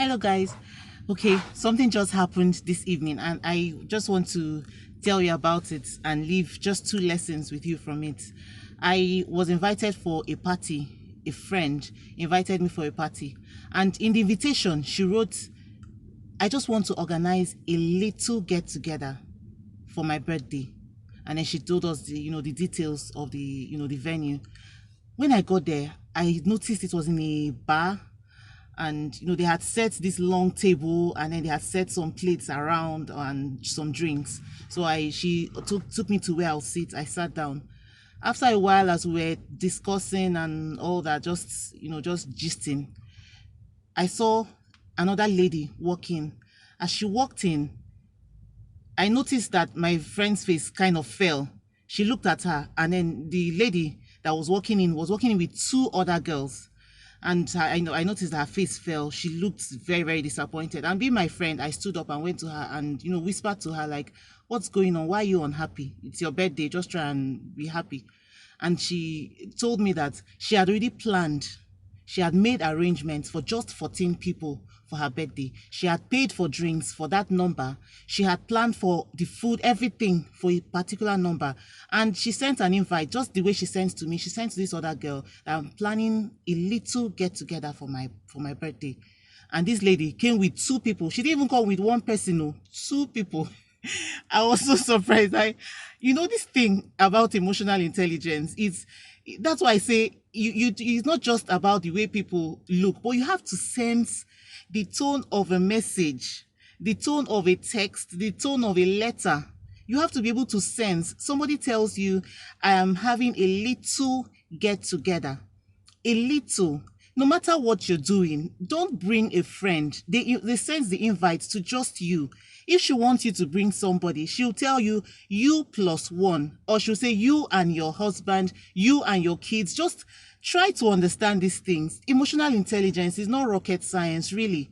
Hello, guys. Okay, something just happened this evening, and I just want to tell you about it and leave just two lessons with you from it. I was invited for a party. A friend invited me for a party, and in the invitation, she wrote, I just want to organize a little get together for my birthday. And then she told us the details of the venue. When I got there, I noticed it was in a bar, and they had set this long table, and then they had set some plates around and some drinks. So she took me to where I'll sit. I sat down. After a while, as we were discussing and all that, just gisting, I saw another lady walking. As she walked in, I noticed that my friend's face kind of fell. She looked at her, and then the lady that was walking in with two other girls. And I noticed her face fell. She looked very, very disappointed. And being my friend, I stood up and went to her and, whispered to her, like, what's going on? Why are you unhappy? It's your birthday. Just try and be happy. And she told me that she had already planned. She had made arrangements for just 14 people for her birthday. She had paid for drinks for that number. She had planned for the food, everything for a particular number. And she sent an invite, just the way she sent to me. She sent to this other girl that I'm planning a little get together for my birthday. And this lady came with two people. She didn't even come with one person, no, two people. I was so surprised. This thing about emotional intelligence is, that's why I say it's not just about the way people look, but you have to sense the tone of a message, the tone of a text, the tone of a letter. You have to be able to sense. Somebody tells you, I am having a little get together. A little. No matter what you're doing, don't bring a friend. They send the invite to just you. If she wants you to bring somebody, she'll tell you, you plus one. Or she'll say, you and your husband, you and your kids. Just try to understand these things. Emotional intelligence is not rocket science, really.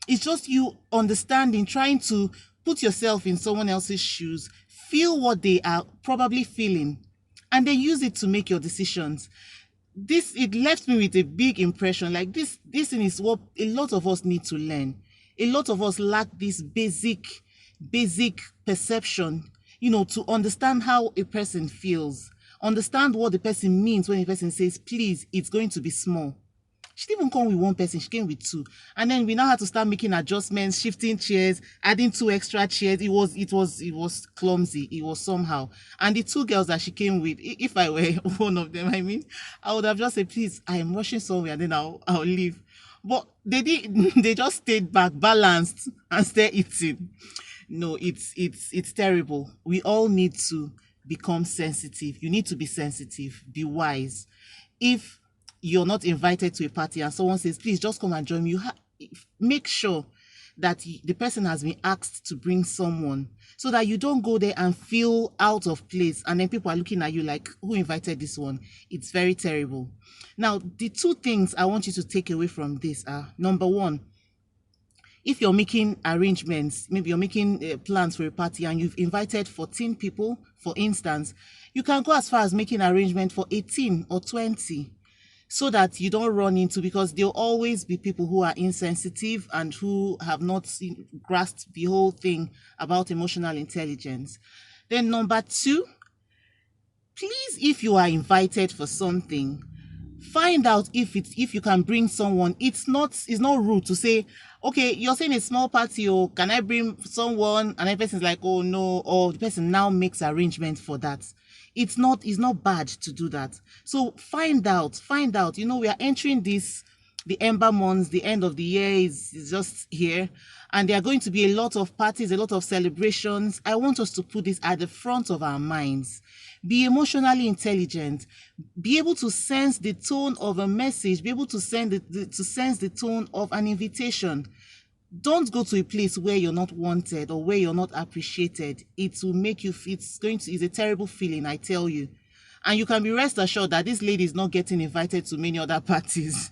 It's just you understanding, trying to put yourself in someone else's shoes, feel what they are probably feeling, and then use it to make your decisions. It left me with a big impression. Like this thing is what a lot of us need to learn. A lot of us lack this basic perception, to understand how a person feels, understand what the person means when a person says, please, it's going to be small. She didn't even come with one person, she came with two. And then we now had to start making adjustments, shifting chairs, adding two extra chairs. It was clumsy. It was somehow. And the two girls that she came with, if I were one of them, I would have just said, please, I am rushing somewhere, and then I'll leave. But they they just stayed back, balanced, and stayed eating. No, it's terrible. We all need to become sensitive. You need to be sensitive, be wise. If you're not invited to a party and someone says, please just come and join me, make sure that the person has been asked to bring someone, so that you don't go there and feel out of place, and then people are looking at you like, who invited this one? It's very terrible. Now, the two things I want you to take away from this are, number one, if you're making arrangements, maybe you're making plans for a party and you've invited 14 people, for instance, you can go as far as making arrangement for 18 or 20, so that you don't run into, because there'll always be people who are insensitive and who have not grasped the whole thing about emotional intelligence. Then number two, please, if you are invited for something, find out if you can bring someone. It's not rude to say, okay, you're saying a small party, or can I bring someone? And the person's like, oh no, or the person now makes arrangements for that. It's not bad to do that. So find out. We are entering the Ember months. The end of the year is just here, and there are going to be a lot of parties, a lot of celebrations. I want us to put this at the front of our minds. Be emotionally intelligent. Be able to sense the tone of a message. Be able to sense the tone of an invitation. Don't go to a place where you're not wanted or where you're not appreciated. It will make you feel, it's a terrible feeling, I tell you. And you can be rest assured that this lady is not getting invited to many other parties.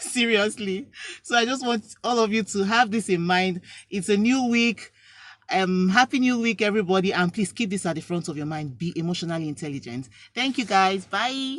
Seriously. So I just want all of you to have this in mind. It's a new week. Happy new week, everybody. And please keep this at the front of your mind. Be emotionally intelligent. Thank you, guys. Bye.